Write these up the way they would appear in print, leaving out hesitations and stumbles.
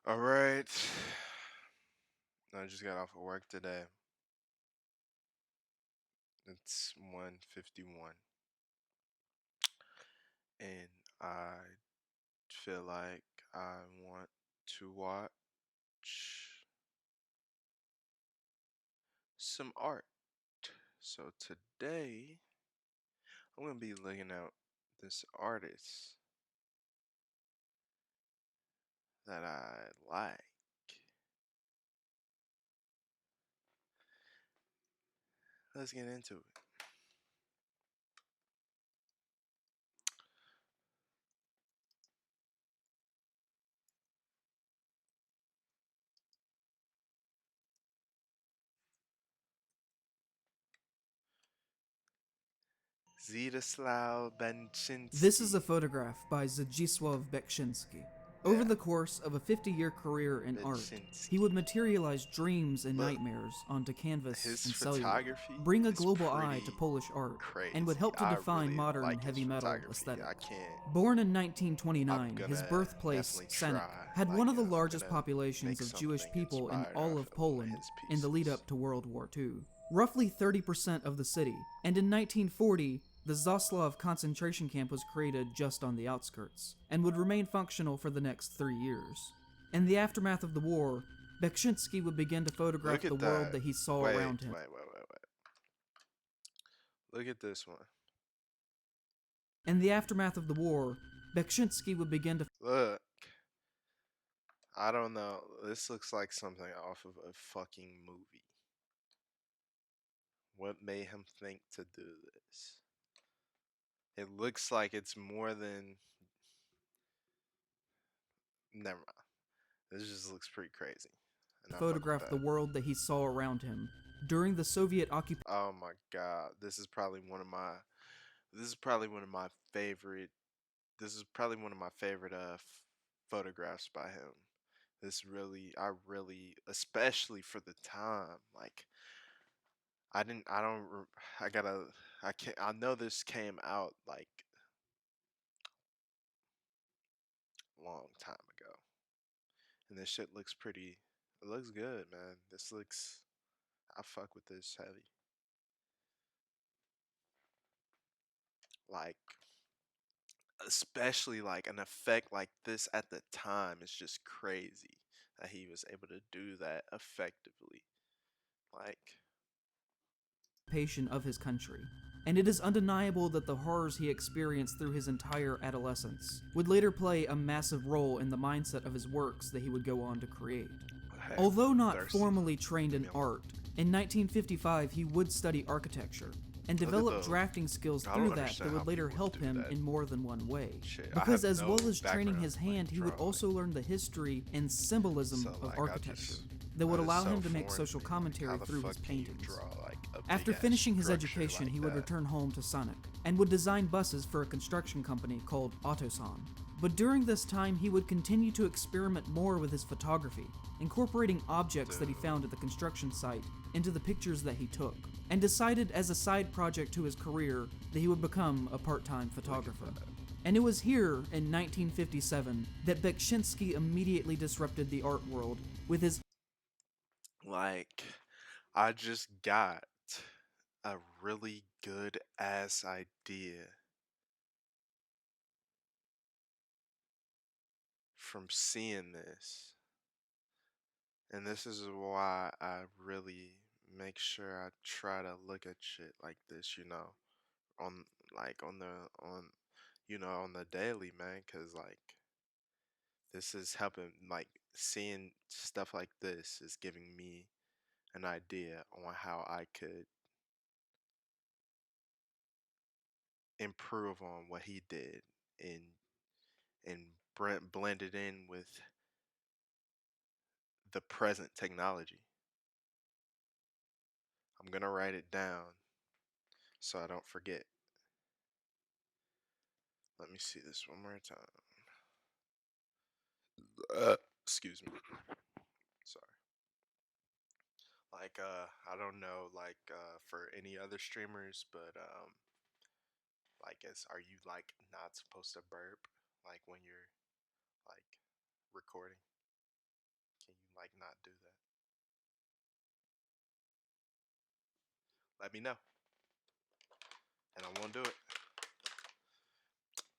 All right. I just got off of work today. It's 1:51 and I feel like I want to watch some art. So today I'm going to be looking at this artist that I like. Let's get into it. Zdzislaw This is a Benczynski. photograph by Zdzisław Beksiński. Over Yeah, the course of a 50-year career in art, he Benczynski. would materialize dreams and Look, nightmares onto canvas his and celluloid, photography bring a is global eye to pretty Polish art, and would crazy. help to I define really modern like his heavy metal photography. I aesthetics. can't. Born in I'm 1929, his gonna birthplace, definitely Senek, try. had one Like, of the I'm largest gonna populations make of Jewish something people in inspired all off of of one of Poland his in the lead pieces. up to World War II. Roughly 30% of the city, and in 1940, the Zaslav concentration camp was created just on the outskirts, and would remain functional for the next 3 years. In the aftermath of the war, Beksiński would begin to Look photograph the at world that. that he saw Wait, around him. wait, wait, wait, wait. Look at this one. In the aftermath of the war, Beksiński would begin to Look. I don't know. This looks like something off of a fucking movie. What made him think to do this? It looks like it's more than. Never mind. This just looks pretty crazy. And I fuck with photograph the that. world that he saw around him. During the Soviet occupation Oh my god. This is probably one of my. This is probably one of my favorite. This is probably one of my favorite photographs by him. This really, I really, especially for the time, like I didn't. I don't. I gotta. I can't. I know this came out like a long time ago, and this shit looks pretty. It looks good, man. This looks. I fuck with this heavy. Like, especially like an effect like this at the time is just crazy that he was able to do that effectively. Like, of his country. And it is undeniable that the horrors he experienced through his entire adolescence would later play a massive role in the mindset of his works that he would go on to create. hey, Although not thirsty. formally trained Give in me a moment. art, in 1955 he would study architecture and Look at develop the. drafting skills I don't through that understand how would later people help do him that in more than one way. shit. I Because have as well no as training background his in like hand, he would drawing. also learn the history and symbolism So of like architecture that would that is allow so him to make foreign to social me. Like how commentary the through his fuck can you paintings. draw like a big After ass finishing his structure education, like he would that? return home to Sonic and would design buses for a construction company called Autosan. But during this time, he would continue to experiment more with his photography, incorporating objects that he Dude, found at the construction site into the pictures that he took, and decided as a side project to his career that he would become a part-time look at photographer. that. And it was here, in 1957, that Beksiński immediately disrupted the art world with his Like I just got a really good ass idea from seeing this. And this is why I really make sure I try to look at shit like this, on like on on the daily, man, cuz like this is helping like seeing stuff like this is giving me an idea on how I could improve on what he did and blend it in with the present technology. I'm gonna write it down so I don't forget. Let me see this one more time. Excuse me. Sorry. Like I don't know like for any other streamers, but like as are you like not supposed to burp like when you're like recording? like not do that? Let me know, and I won't do it.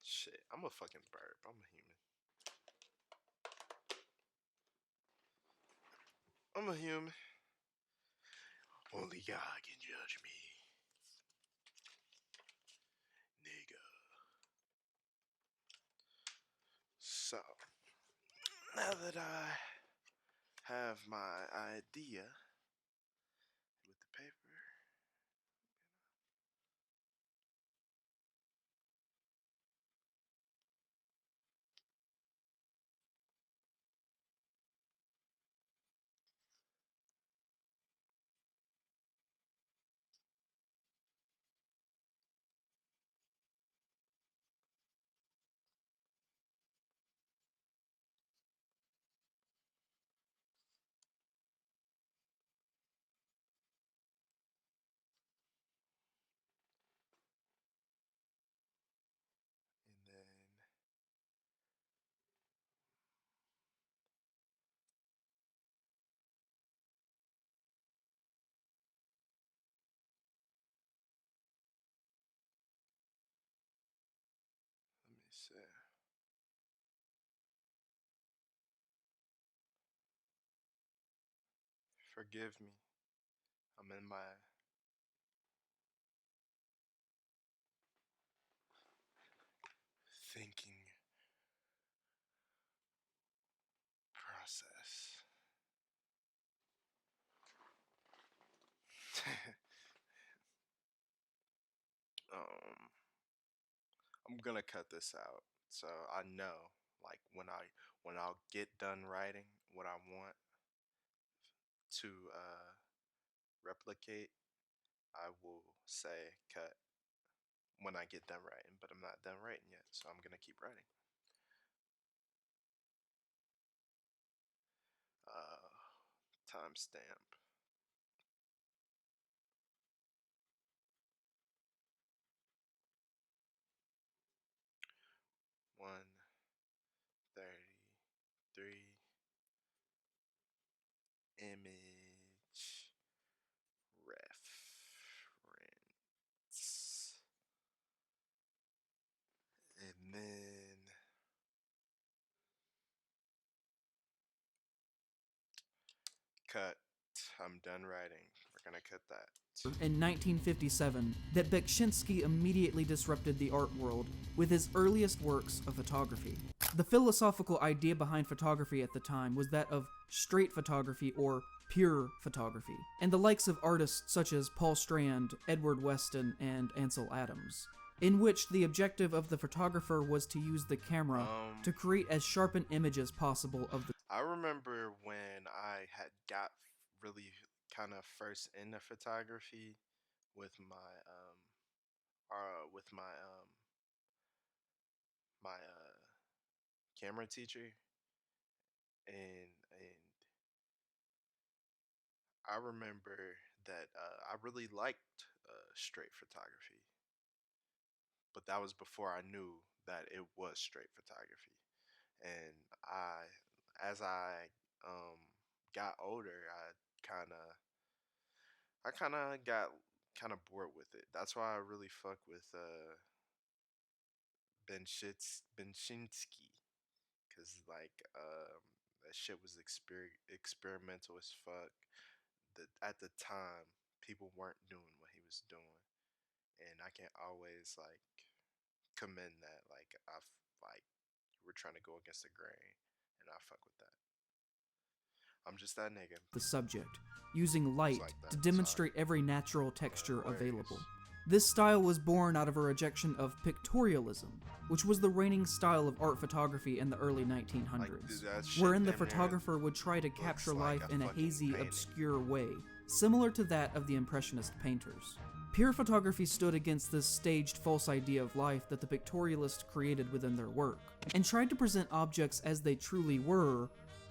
Shit, I'm a fucking burp. I'm a human. I'm a human. Only God can judge me, nigga. So, now that I have my idea with the paper, and then let me see. Forgive me. I'm in my thinking process. um, I'm gonna cut this out, so I know, like when I'll get done writing what I want to replicate, I will say cut when I get done writing. But I'm not done writing yet, so I'm gonna keep writing. Timestamp. One 33 image reference. And then cut. I'm done writing. We're gonna cut that. In 1957, that Beksinski immediately disrupted the art world with his earliest works of photography. The philosophical idea behind photography at the time was that of straight photography or pure photography, and the likes of artists such as Paul Strand, Edward Weston, and Ansel Adams, in which the objective of the photographer was to use the camera to create as sharp an image as possible of the. I remember when I had got really kind of first into photography with my my camera teacher, and I remember that I really liked straight photography, but that was before I knew that it was straight photography. And as I um, got older, I kind of got kind of bored with it. That's why I really fuck with Benshinsky, cause like that shit was experimental as fuck. At the time, people weren't doing what he was doing, and I can't always like commend that. Like we're trying to go against the grain, and I fuck with that. I'm just that nigga. The subject, using light like that, to sorry. demonstrate every natural texture Aquarius. available. This style was born out of a rejection of pictorialism, which was the reigning style of art photography in the early 1900s, that shit wherein the damn near photographer would try to capture like life a in a fucking hazy, painting. obscure way, similar to that of the Impressionist painters. Pure photography stood against this staged false idea of life that the pictorialists created within their work, and tried to present objects as they truly were,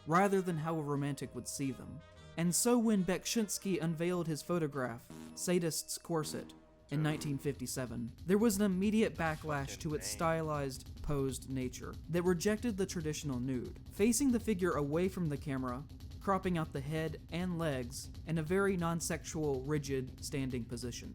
rather than how a romantic would see them. And so when Beksinski unveiled his photograph, Sadist's Corset, in 1957, there was an immediate backlash to its stylized, posed nature that rejected the traditional nude. Facing the figure away from the camera, cropping out the head and legs in a very non-sexual, rigid, standing position.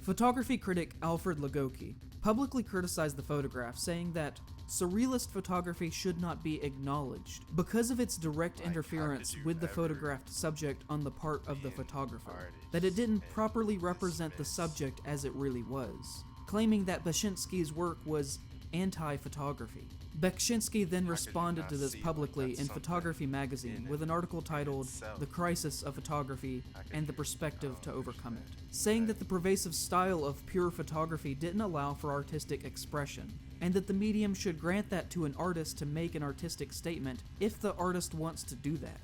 Photography critic Alfred Lagoki publicly criticized the photograph, saying that surrealist photography should not be acknowledged because of its direct Like, interference how could you with the ever photographed subject on the part of the be an photographer, artist that it didn't and properly represent the dismiss subject as it really was, claiming that Bekshinsky's work was anti-photography. Bekshinsky then How could you responded not to this see, like, publicly that's in something Photography magazine in with an article titled itself? The Crisis of Photography How could and the you Perspective not to Overcome It, understand saying that? that the pervasive style of pure photography didn't allow for artistic expression, and that the medium should grant that to an artist to make an artistic statement if the artist wants to do that.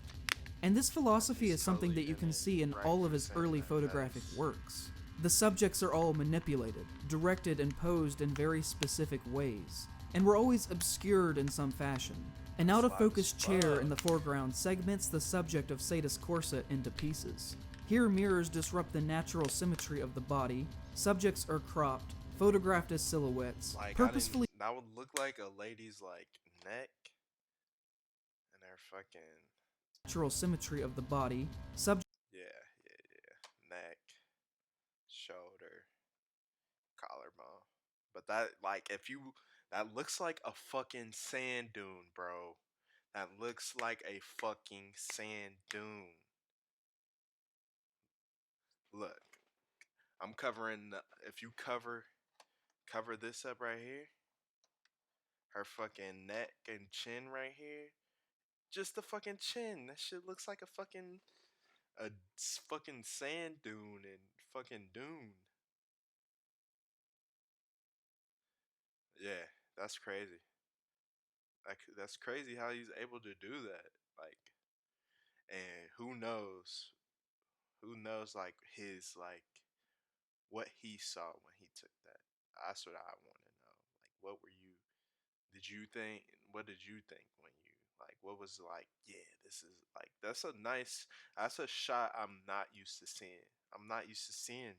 And this philosophy He's is something totally that you in can it see in right all of for his saying early that, photographic 'cause works. The subjects are all manipulated, directed, and posed in very specific ways, and were always obscured in some fashion. An That's out-of-focus live as chair in the fuck. foreground segments the subject of Sadist corset into pieces. Here mirrors disrupt the natural symmetry of the body, subjects are cropped, photographed as silhouettes, Like, I didn't. purposefully That would look like a lady's like neck and her fucking natural symmetry of the body, subject neck, shoulder, collarbone. But that, like, if you, that looks like a fucking sand dune, bro. That looks like a fucking sand dune. Look, I'm covering. If you cover this up right here, her fucking neck and chin right here, just the fucking chin. That shit looks like a fucking sand dune and fucking dune. Yeah, that's crazy. Like, that's crazy how he's able to do that. Like, and who knows like his like what he saw when he took that. That's what I want to know. Like, what were you? Did you think? What did you think when you like? What was like? Yeah, this is like that's a nice. That's a shot I'm not used to seeing. I'm not used to seeing.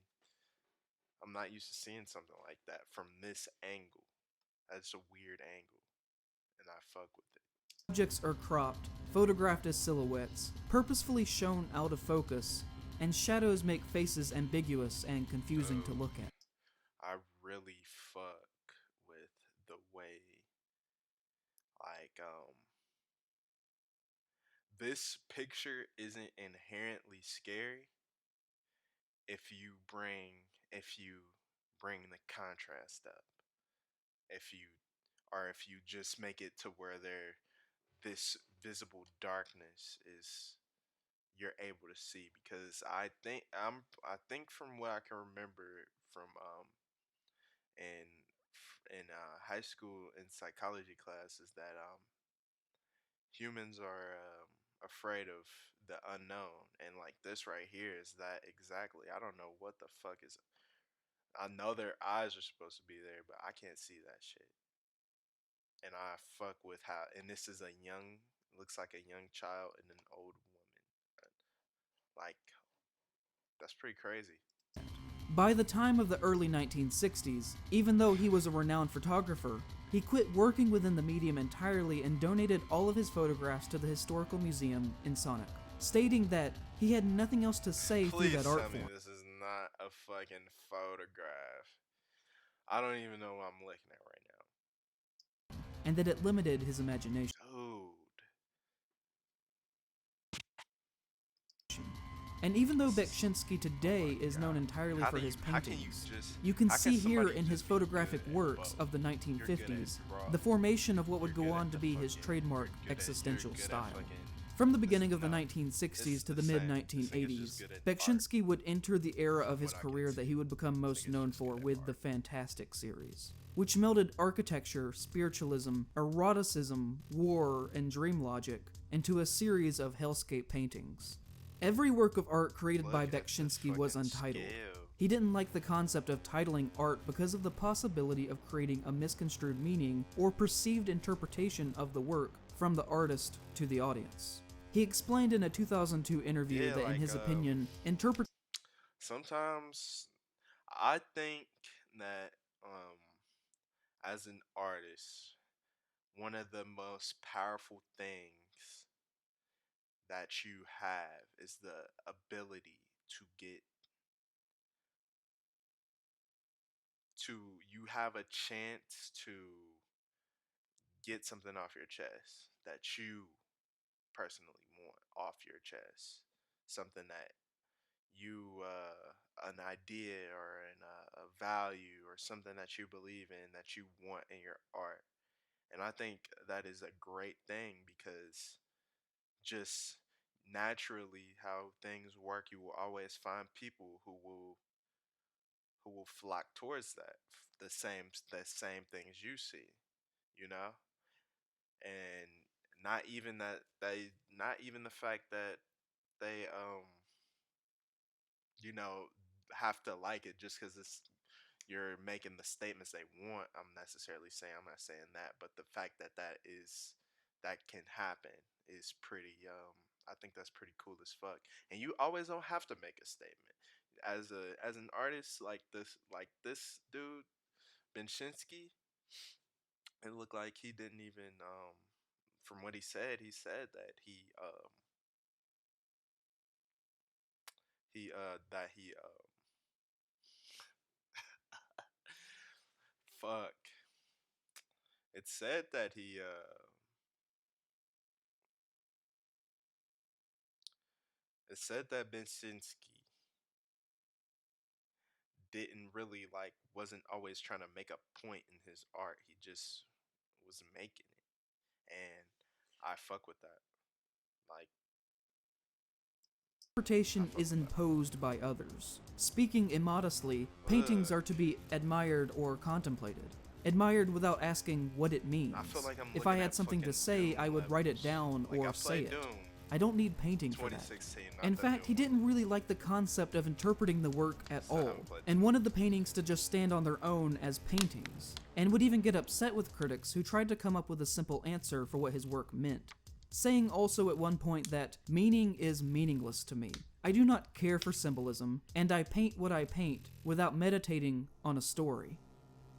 I'm not used to seeing something like that from this angle. That's a weird angle, and I fuck with it. Subjects are cropped, photographed as silhouettes, purposefully shown out of focus, and shadows make faces ambiguous and confusing to Dude, look at. I really fuck with the way like this picture isn't inherently scary if you bring the contrast up. If you if you just make it to where this visible darkness is you're able to see, because I think from what I can remember from in high school in psychology classes that humans are afraid of the unknown, and like this right here is that exactly. I don't know what the fuck is. I know their eyes are supposed to be there, but I can't see that shit. And I fuck with how. And this is a young, looks like a young child and an old woman. Like, that's pretty crazy. By the time of the early 1960s, even though he was a renowned photographer, he quit working within the medium entirely and donated all of his photographs to the Historical Museum in Sonic, stating that he had nothing else to say through Please that art tell me form, this is not a fucking photograph. I don't even know what I'm looking at right and that it limited his imagination. now. Dude. And even though Bekshinsky today My is known God. entirely How for do his you how can you paintings, just you can how see here somebody in his just be good photographic at works both? of the You're good at 1950s draw. the formation of what would You're go good on at to the be his fucking trademark you're good existential at style. fucking From the this beginning is of the no. 1960s It's to the the mid same. This nigga's 1980s, just good at art Bekshinsky would enter the era from of his what I can career that see. he would become This most nigga's known just for good at with the art. Fantastic series, which melded architecture, spiritualism, eroticism, war, and dream logic into a series of hellscape paintings. Every work of art created by Look at the Bekshinsky was fucking untitled. scale. He didn't like the concept of titling art because of the possibility of creating a misconstrued meaning or perceived interpretation of the work from the artist to the audience. He explained in a 2002 interview Yeah, that, in like his opinion, sometimes I think that as an artist, one of the most powerful things that you have is the ability to get to you have a chance to get something off your chest that you personally want off your chest, something that you an idea or a value or something that you believe in that you want in your art. And I think that is a great thing because just naturally how things work, you will always find people who will flock towards that, the same things you see, you know. And not even that they not even the fact that they you know, have to like it just because it's you're making the statements they want. I'm not saying that, but the fact that that can happen is pretty. I think that's pretty cool as fuck. And you always don't have to make a statement as an artist like this dude Benshinsky. It looked like he didn't even from what he said that he fuck. It said that it said that Bensinski didn't really like wasn't always trying to make a point in his art. He just was making it. And I fuck with that. Like I Interpretation fuck is with that. imposed by others. Speaking immodestly, paintings are to be admired or contemplated. Admired without asking what it I feel means. like I'm If I looking had at something to fucking say, Doom I would write it levels. down Like I or say played it. Doom I don't need painting for that. 2016, In not the fact, he new one. didn't really like the concept of interpreting the work at So I all, haven't played and Doom. wanted the paintings to just stand on their own as paintings, and would even get upset with critics who tried to come up with a simple answer for what his work meant, saying also at one point that meaning is meaningless to me. I do not care for symbolism, and I paint what I paint without meditating on a story.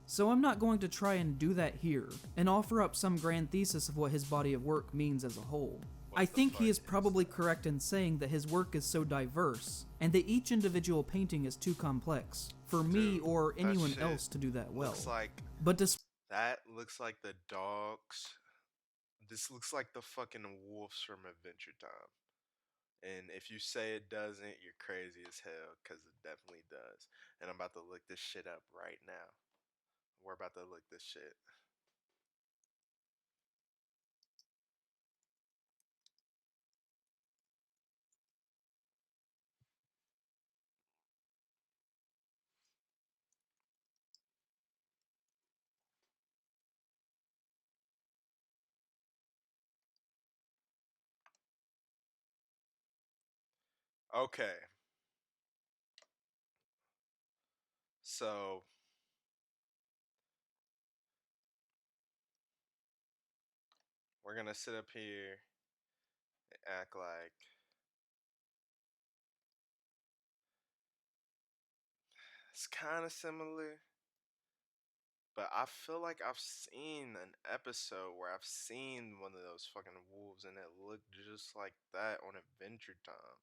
So I'm not going to try and do that here, and offer up some grand thesis of what his body of work means as a whole. What I the think he fuck is probably correct in saying that his work is so diverse, and that each individual painting is too complex for me Dude, or that anyone shit else to do that well. looks like But despite that looks like the dogs. This looks like the fucking wolves from Adventure Time. And if you say it doesn't, you're crazy as hell, because it definitely does. And I'm about to look this shit up right now. We're about to look this shit. Okay. So we're going to sit up here and act like it's kind of similar. But I feel like I've seen an episode where I've seen one of those fucking wolves and it looked just like that on Adventure Time.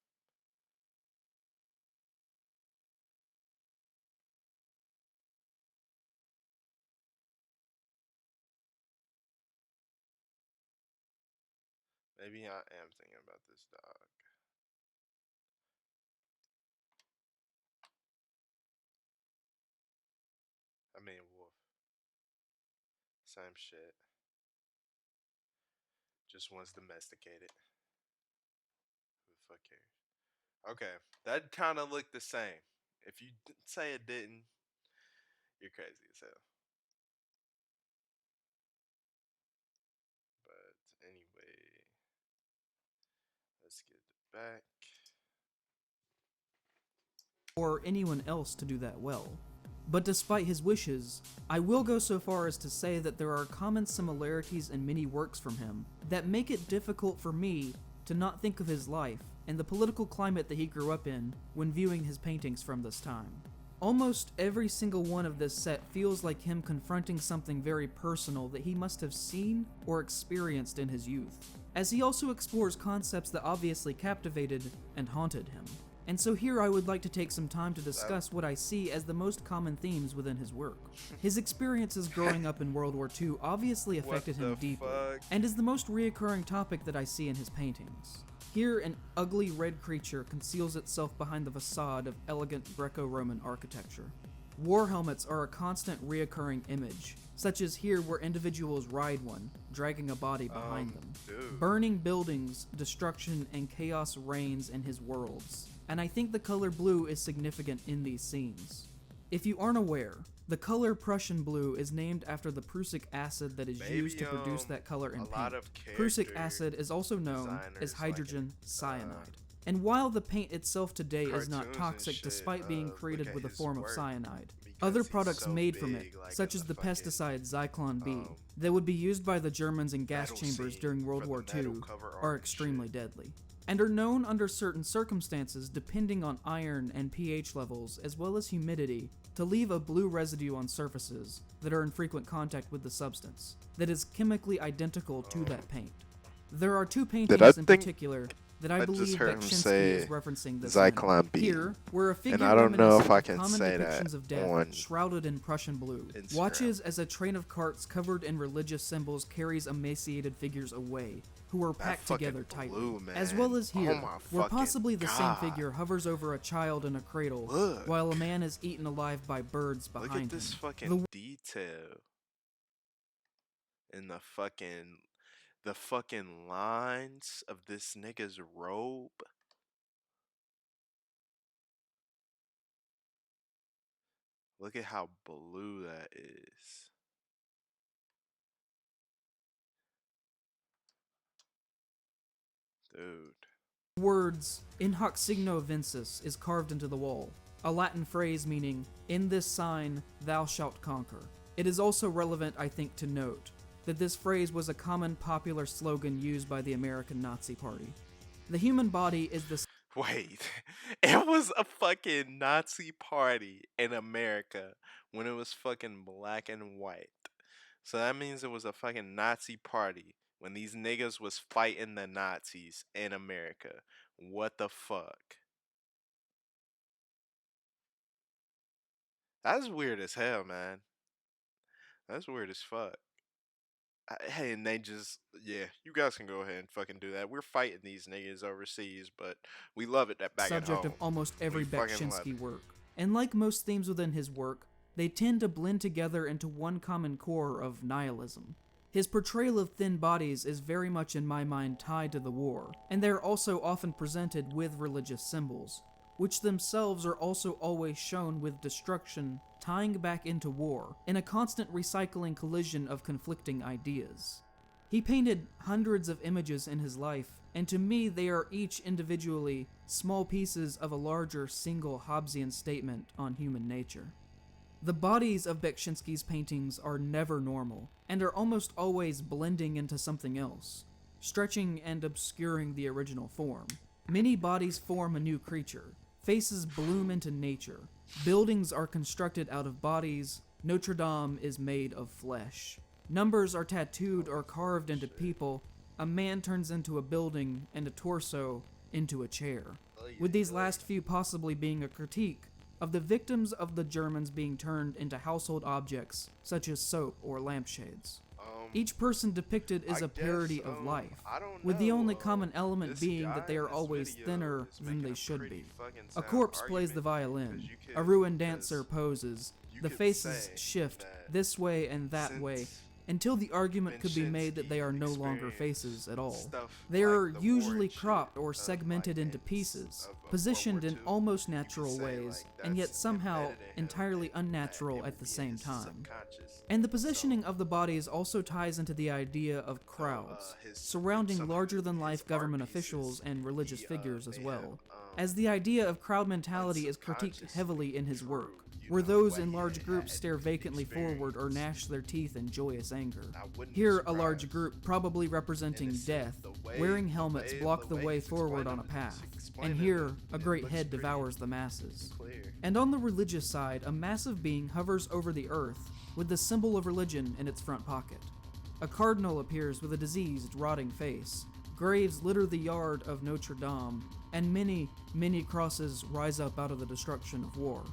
Maybe I am thinking about this dog. I mean, wolf. Same shit. Just one's domesticated. Who the fuck cares? Okay, that kind of looked the same. If you say it didn't, you're crazy as hell. But anyway, let's get back. or anyone else to do that well. But despite his wishes, I will go so far as to say that there are common similarities in many works from him that make it difficult for me to not think of his life and the political climate that he grew up in when viewing his paintings from this time. Almost every single one of this set feels like him confronting something very personal that he must have seen or experienced in his youth. as he also explores concepts that obviously captivated and haunted him. And so here I would like to take some time to discuss what I see as the most common themes within his work. His experiences growing up in World War II obviously affected him deeply, and is the most reoccurring topic that I see in his paintings. Here, an ugly red creature conceals itself behind the facade of elegant Greco-Roman architecture. War helmets are a constant reoccurring image, such as here where individuals ride one, dragging a body behind them. Dude. Burning buildings, destruction, and chaos reigns in his worlds, and I think the color blue is significant in these scenes. If you aren't aware, the color Prussian blue is named after the prussic acid that is used to produce that color in paint. Prussic acid is also known as hydrogen cyanide. And while the paint itself today is not toxic despite being created with a form of cyanide, other products made from it, such as the pesticide Zyklon B, that would be used by the Germans in gas chambers during World War II, are extremely deadly, and are known under certain circumstances depending on iron and pH levels as well as humidity to leave a blue residue on surfaces that are in frequent contact with the substance, that is chemically identical to that paint. There are two paintings in particular that I believe Beksinski is referencing this Zyklon B. Here, where a figure And I don't know if I can common say depictions that of death, on shrouded in Prussian blue, Instagram. watches as a train of carts covered in religious symbols carries emaciated figures away, who are packed together tightly. Blue, man. As well as here, my where fucking possibly the God. same figure hovers over a child in a cradle, Look. while a man is eaten alive by birds behind Look at this him. fucking detail in the fucking lines of this nigga's robe. Look at how blue that is. Dude. Words "in hoc signo vinces" is carved into the wall, a Latin phrase meaning "in this sign thou shalt conquer." It is also relevant, I think, to note that this phrase was a common popular slogan used by the American Nazi Party. The human body is the Wait, it was a fucking Nazi party in America when it was fucking black and white. So that means it was a fucking Nazi party when these niggas was fighting the Nazis in America. What the fuck? That's weird as hell, man. That's weird as fuck. Hey, and they just, yeah, you guys can go ahead and fucking do that. We're fighting these niggas overseas, but we love it that back at subject home. of almost every We fucking love Beksinski it. work. And like most themes within his work, they tend to blend together into one common core of nihilism. His portrayal of thin bodies is very much in my mind tied to the war, and they are also often presented with religious symbols, which themselves are also always shown with destruction tying back into war, in a constant recycling collision of conflicting ideas. He painted hundreds of images in his life, and to me they are each individually small pieces of a larger single Hobbesian statement on human nature. The bodies of Beksinski's paintings are never normal, and are almost always blending into something else, stretching and obscuring the original form. Many bodies form a new creature, faces bloom into nature, buildings are constructed out of bodies, Notre Dame is made of flesh. Numbers are tattooed or carved into people, a man turns into a building, and a torso into a chair. With these last few possibly being a critique of the victims of the Germans being turned into household objects, such as soap or lampshades. Each person depicted is a parody of life, with the only common element being that they are always thinner than they should be. A corpse plays the violin, a ruined dancer poses, the faces shift this way and that way, until the argument could be made that they are no longer faces at all. They are usually cropped or segmented into pieces, positioned in almost natural ways, and yet somehow entirely unnatural at the same time. And the positioning of the bodies also ties into the idea of crowds, surrounding larger-than-life government officials and religious figures as well, as the idea of crowd mentality is critiqued heavily in his work, where those in large groups stare vacantly forward or gnash their teeth in joyous anger. Here, a large group, probably representing death, wearing helmets block the way forward on a path, and here, a great head devours the masses. And on the religious side, a massive being hovers over the earth with the symbol of religion in its front pocket. A cardinal appears with a diseased, rotting face, graves litter the yard of Notre Dame, and many, many crosses rise up out of the destruction of war.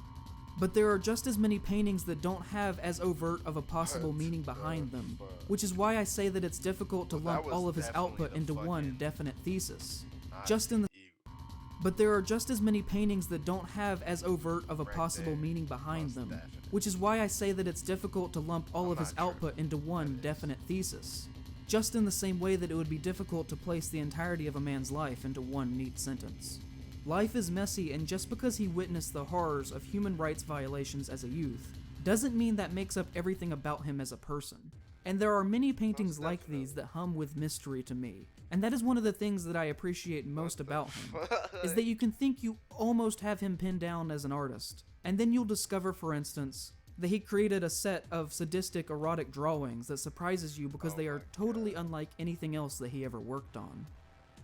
But there are just as many paintings that don't have as overt of a possible What meaning the behind them, fuck? which is why I say that it's difficult to Well, that lump was all of his definitely output the into one fucking definite thesis. Nazi Just in the eagle But there are just as many paintings that don't have as overt of a right possible there. meaning behind Most them, definitely. which is why I say that it's difficult to lump all I'm of his not tripping. output into one That is. definite thesis. Just in the same way that it would be difficult to place the entirety of a man's life into one neat sentence. Life is messy, and just because he witnessed the horrors of human rights violations as a youth, doesn't mean that makes up everything about him as a person. And there are many paintings Most like these definitely. that hum with mystery to me, and that is one of the things that I appreciate most What the about him, fuck? is that you can think you almost have him pinned down as an artist, and then you'll discover, for instance, that he created a set of sadistic erotic drawings that surprises you because Oh they are my totally God. unlike anything else that he ever worked on.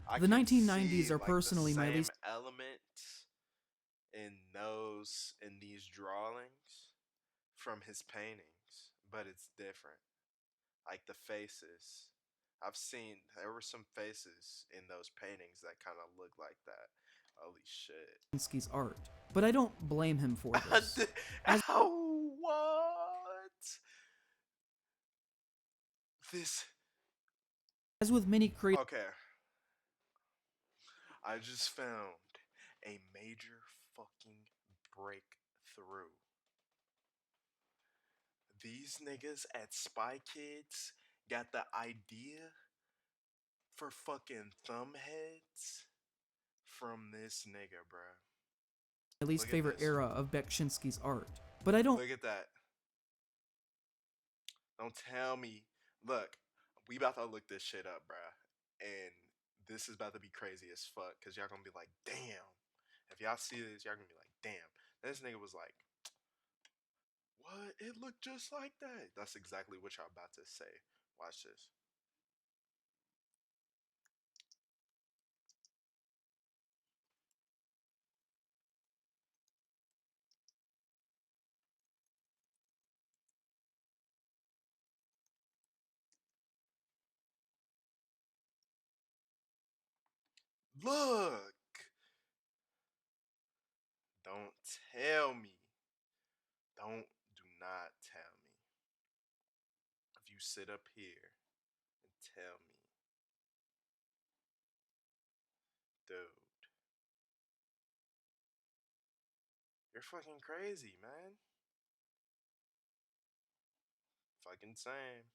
I The can 1990s see, are like, personally the my same least elements in these drawings from his paintings, but it's different. Like the faces. There were some faces in those paintings that kind of look like that. Holy shit. Kandinsky's art, but I don't blame him for this. As What? This. as with many creative Okay. I just found a major fucking breakthrough. These niggas at Spy Kids got the idea for fucking thumbheads from this nigga, bruh. my least Look at favorite this. era of Beksinski's art, but I don't Look at that. Don't tell me. Look, we about to look this shit up, bruh. And this is about to be crazy as fuck. Cause y'all gonna be like, damn. If y'all see this, y'all gonna be like, damn. This nigga was like, what? It looked just like that. That's exactly what y'all about to say. Watch this. Look. Don't tell me. Do not tell me. If you sit up here and tell me, dude, you're fucking crazy, man. Fucking same.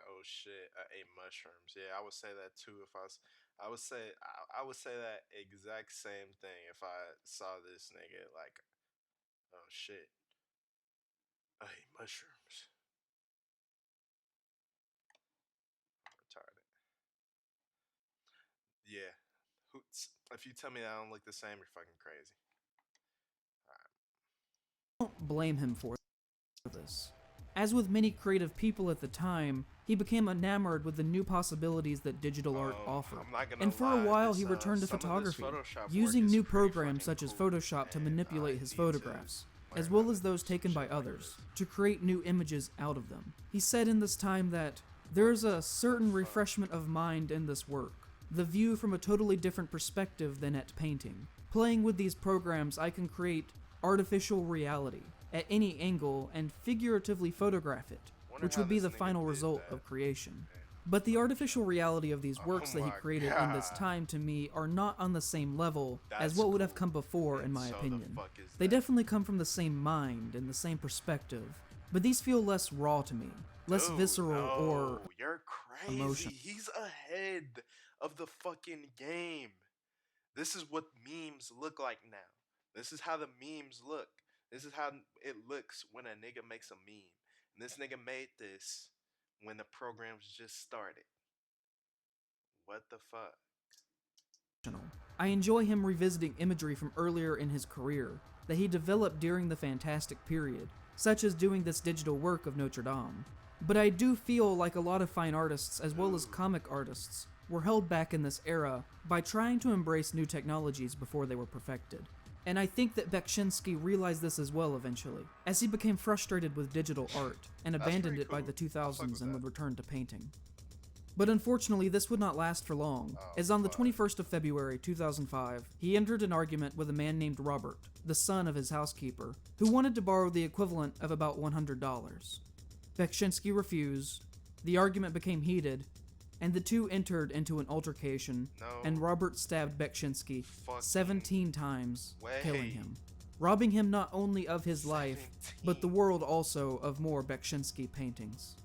Oh shit, I ate mushrooms. Yeah, I would say that too if I was. I would say that exact same thing if I saw this nigga like, oh shit, I ate mushrooms. Retarded. Yeah. If you tell me that I don't look the same, you're fucking crazy. blame him for this. As with many creative people at the time, he became enamored with the new possibilities that digital art offered. I'm not gonna And for lie, a while, this, he returned to some of this photography, Photoshop work using is new pretty programs fucking such as cool, Photoshop to and manipulate I his need photographs, to as learn well how as to those do some taken by shit like others, this. to create new images out of them. He said in this time that there is a certain refreshment of mind in this work, the view from a totally different perspective than at painting. Playing with these programs, I can create artificial reality at any angle and figuratively photograph it, Wonder which how would be this the nigga final did result that. of creation. But the artificial reality of these works that he my created in this God. time to me are not on the same level as That's what would have cool. come before, in And my so the opinion. fuck is They that? definitely come from the same mind and the same perspective, but these feel less raw to me, less Dude, visceral or no, you're crazy. emotional. He's ahead of the fucking game. This is what memes look like now. This is how the memes look. This is how it looks when a nigga makes a meme. And this nigga made this when the programs just started. What the fuck? I enjoy him revisiting imagery from earlier in his career that he developed during the Fantastic period, such as doing this digital work of Notre Dame. But I do feel like a lot of fine artists, as well as comic artists, were held back in this era by trying to embrace new technologies before they were perfected. And I think that Beksinski realized this as well eventually, as he became frustrated with digital art and abandoned pretty it by cool. the I fuck 2000s with and that. would return to painting. But unfortunately, this would not last for long, Oh, as on the fuck. 21st of February 2005, he entered an argument with a man named Robert, the son of his housekeeper, who wanted to borrow the equivalent of about $100. Beksinski refused, the argument became heated, and the two entered into an altercation, No and Robert stabbed Beksinski fucking 17 times, way. killing him, robbing him not only of his life, but the 17. world also of more Beksinski paintings.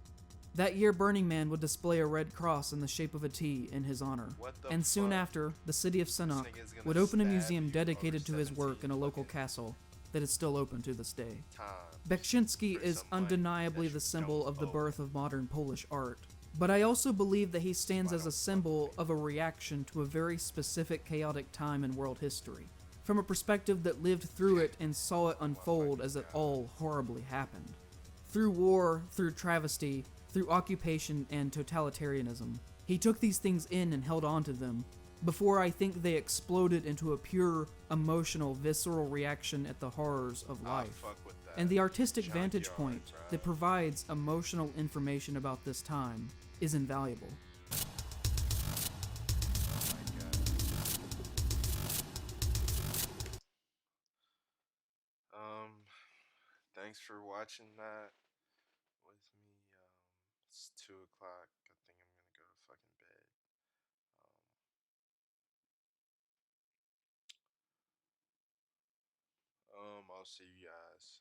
That year, Burning Man would display a red cross in the shape of a T in his honor, What the and soon fuck? after, the city of Sinnock nigga's gonna would open a stab museum you dedicated over to his work 17 in a local fucking castle that is still open to this day. Time. Beksinski for is some money undeniably that the you symbol don't of the owe. birth of modern Polish art, but I also believe that he stands Why as a don't symbol fuck me? of a reaction to a very specific chaotic time in world history, from a perspective that lived through it and saw it unfold as it all horribly happened. Through war, through travesty, through occupation and totalitarianism, he took these things in and held on to them, before I think they exploded into a pure, emotional, visceral reaction at the horrors of I life. fuck with that. And the artistic vantage Junkyards, point right? that provides emotional information about this time is invaluable. Oh my god. Thanks for watching that with me. It's 2 o'clock. I think I'm gonna go to fucking bed. I'll see you guys.